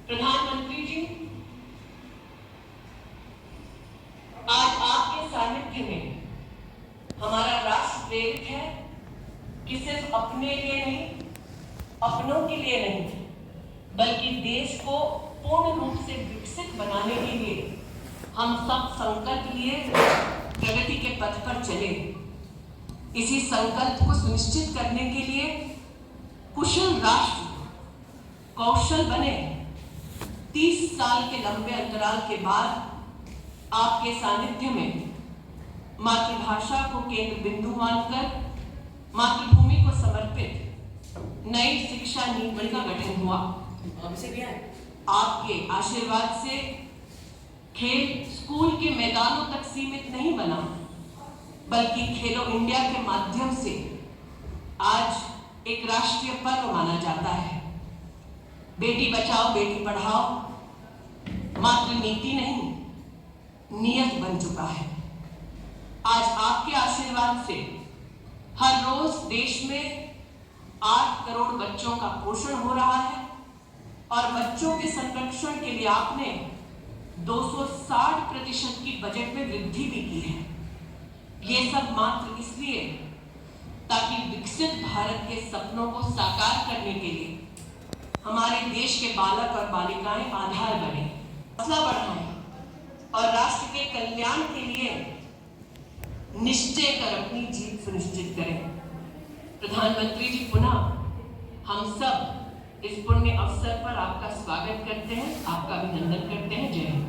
प्रधानमंत्री जी, आज आपके सानिध्य में हमारा राष्ट्र प्रेरित है कि सिर्फ अपने लिए नहीं, अपनों के लिए नहीं, बल्कि देश को पूर्ण रूप से विकसित बनाने के लिए हम सब संकल्प लिए प्रगति के पथ पर चले। इसी संकल्प को सुनिश्चित करने के लिए कुशल राष्ट्र कौशल बने। 30 साल के लंबे अंतराल के बाद आपके सानिध्य में मातृभाषा को केंद्र बिंदु मानकर मातृभूमि को समर्पित नई शिक्षा नीति का गठन हुआ। आपके आशीर्वाद से खेल स्कूल के मैदानों तक सीमित नहीं बना, बल्कि खेलो इंडिया के माध्यम से आज एक राष्ट्रीय पर्व माना जाता है। बेटी बचाओ बेटी पढ़ाओ मात्र नीति नहीं, नियत बन चुका है। आज आपके आशीर्वाद से हर रोज देश में 8 करोड़ बच्चों का पोषण हो रहा है और बच्चों के संरक्षण के लिए आपने 260% की बजट में वृद्धि भी की है। ये सब मात्र इसलिए ताकि विकसित भारत के सपनों को साकार करने के लिए हमारे देश के बालक और बालिकाएं आधार बने, हौसला बढ़ाएं और राष्ट्र के कल्याण के लिए निश्चय कर अपनी जीत सुनिश्चित करें। प्रधानमंत्री जी, पुनः हम सब इस पुण्य अवसर पर आपका स्वागत करते हैं, आपका अभिनंदन करते हैं। जय हिंद।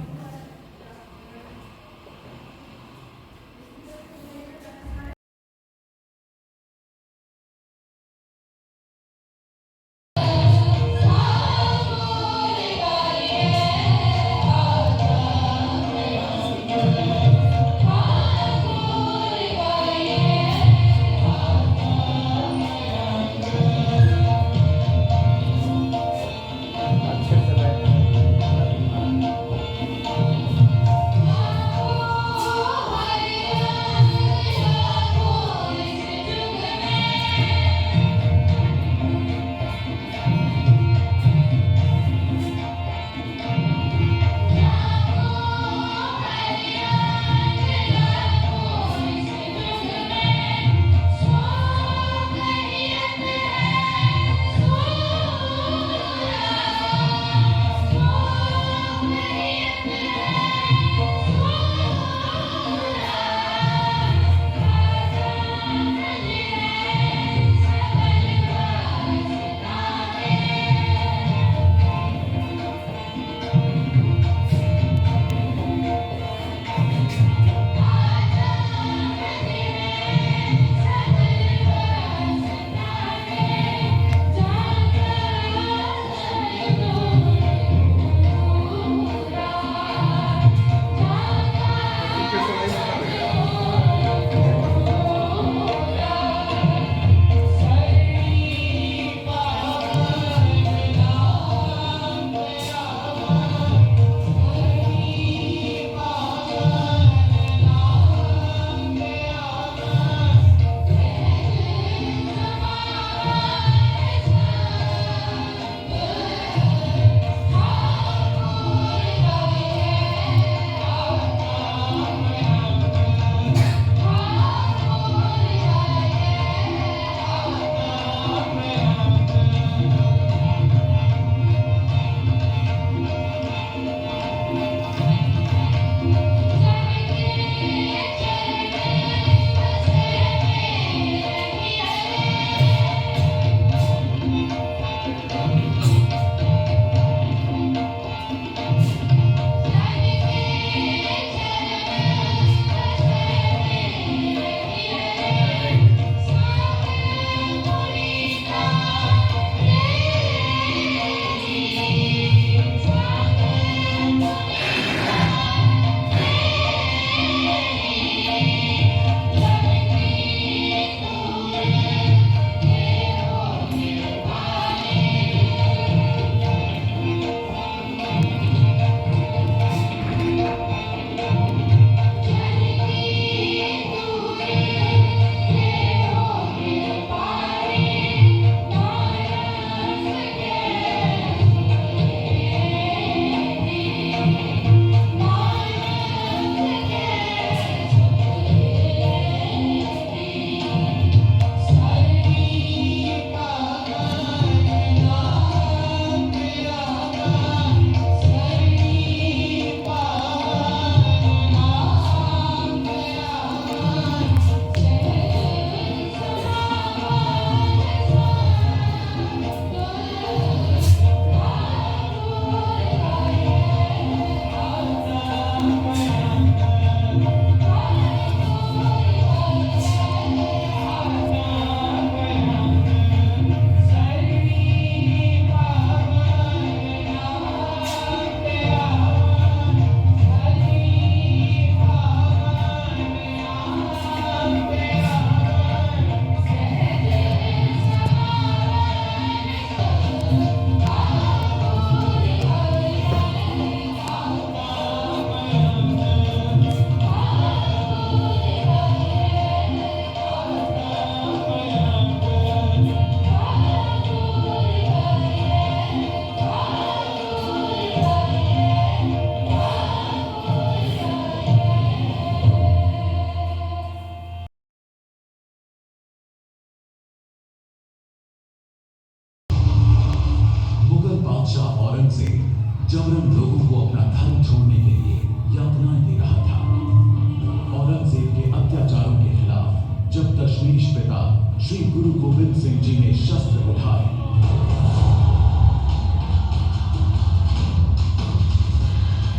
श्री गुरु गोविंद सिंह जी ने शस्त्र उठाए।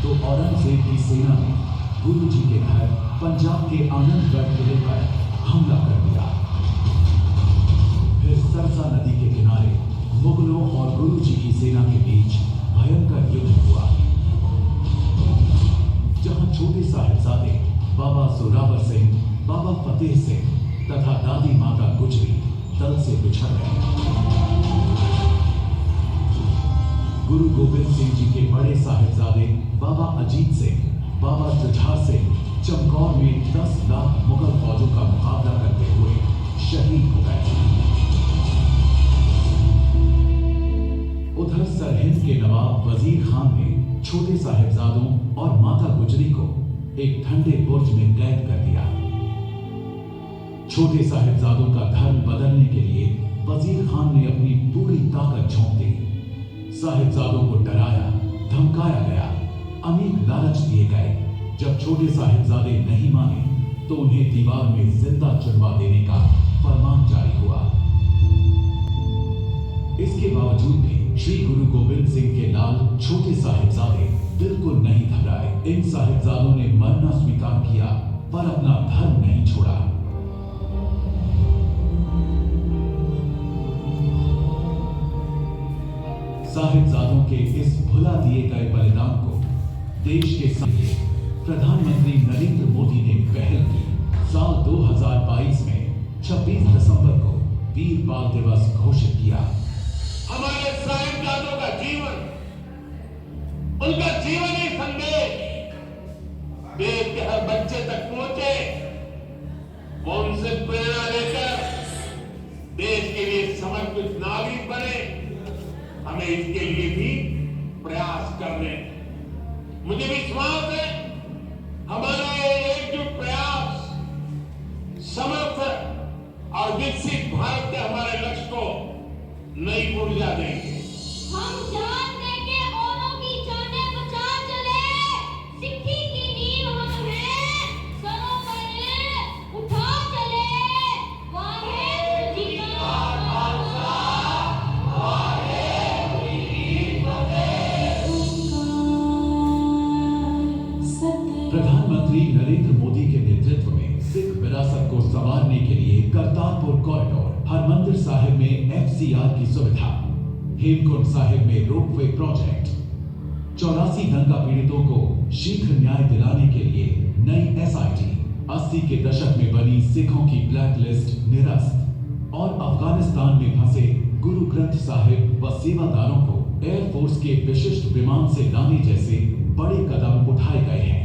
तो औरंगजेब की सेना ने गुरु जी के घर पंजाब के आनंदगढ़ किले पर हमला कर दिया। फिर सरसा नदी के किनारे मुगलों और गुरु जी की सेना के बीच भयंकर युद्ध हुआ, जहां छोटे साहिबजादे बाबा जोरावर सिंह, बाबा फतेह सिंह तथा दादी माता गुजरी दल से बिछड़ गए। गुरु गोविंद सिंह जी के बड़े साहिबजादे बाबा अजीत सिंह, बाबा जुझार सिंह चमकौर में 10 लाख मुगल फौजों का मुकाबला करते हुए शहीद हो गए। उधर सरहिंद के नवाब वजीर खान ने छोटे साहिबजादों और माता गुजरी को एक ठंडे बुर्ज में कैद कर दिया। छोटे साहिबजादों का धर्म बदलने के लिए वजीर खान ने अपनी पूरी ताकत झोंक दी। साहिबजादों को डराया, धमकाया गया, अनेक लालच दिए गए। जब छोटे साहिबजादे नहीं माने तो उन्हें दीवार में जिंदा चुनवा देने का फरमान जारी हुआ। इसके बावजूद भी श्री गुरु गोविंद सिंह के लाल छोटे साहिबजादे बिल्कुल नहीं घबराए। इन साहिबजादों ने मरना स्वीकार किया पर अपना धर्म नहीं छोड़ा। साहिबजादों के इस भुला दिए गए बलिदान को देश के सामने प्रधानमंत्री नरेंद्र मोदी ने पहल की। साल 2022 में 26 दिसंबर को वीर बाल दिवस घोषित किया। हमारे साहिबजादों का जीवन, उनका जीवनी संदेश देश के हर बच्चे तक पहुंचे, वो उनसे प्रेरणा लेकर देश के लिए समर्पित नागरिक बने। हमें इसके लिए भी प्रयास करने। मुझे विश्वास है हमारा ये एकजुट प्रयास समर्थ और विकसित भारत के हमारे लक्ष्य को नई ऊर्जा देंगे। हम जान देंगे औरों की जाने बचा चले, सिक्खी की नींव हम हैं, सरों पर उठा चले, वाहे जी का खालसा, वाहे जी फतेह। प्रधानमंत्री नरेंद्र मोदी के नेतृत्व में सिख विरासत को संवारने के लिए करतारपुर कॉरिडोर, हरमंदिर साहिब में FCR की सुविधा, हेमकुंड साहिब में रोपवे प्रोजेक्ट, 84 दंगा पीड़ितों को शीघ्र न्याय दिलाने के लिए नई SIT, 80 के दशक में बनी सिखों की ब्लैक लिस्ट निरस्त और अफगानिस्तान में फंसे गुरु ग्रंथ साहिब व सेवादारों को एयरफोर्स के विशिष्ट विमान से लाने जैसे बड़े कदम उठाए गए हैं।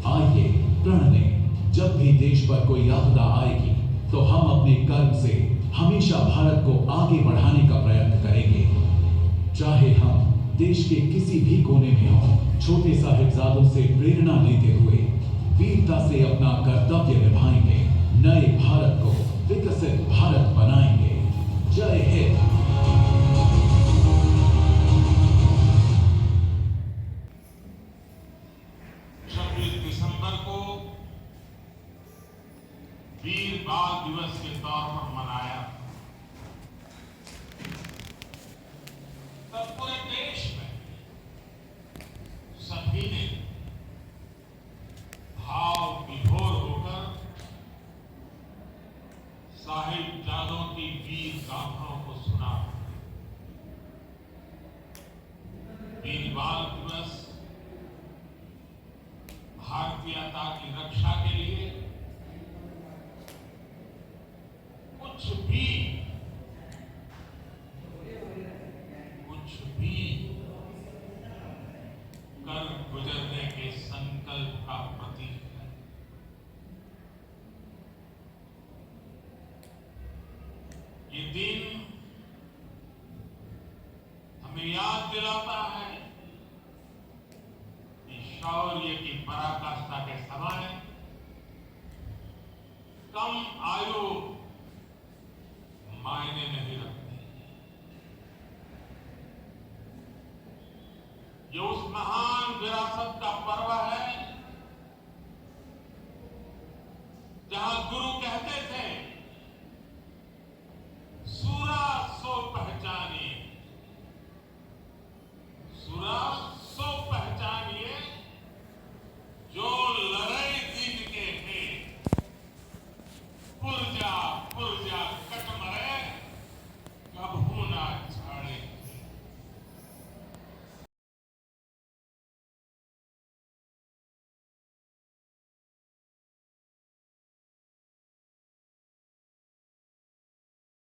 आइए प्रण लें, जब भी देश पर कोई आपदा आएगी तो हम अपने कर्म से हमेशा भारत को आगे बढ़ाने का प्रयत्न करेंगे। चाहे हम देश के किसी भी कोने में हों, छोटे साहिबजादों से प्रेरणा लेते हुए वीरता से अपना कर्तव्य निभाएंगे, नए भारत को विकसित भारत बनाएंगे। जय हिंद। 26 दिसंबर को वीर बाल दिवस के तौर पर मनाया। तब पूरे देश में सभी ने भाव विभोर होकर साहिबजादों की वीर गाथाओं को सुना। वीर बाल दिवस भारतीयता की रक्षा के लिए कुछ भी कर गुजरने के संकल्प का प्रतीक है। ये दिन हमें याद दिलाता है कि शौर्य की पराकाष्ठा के समय कम आयु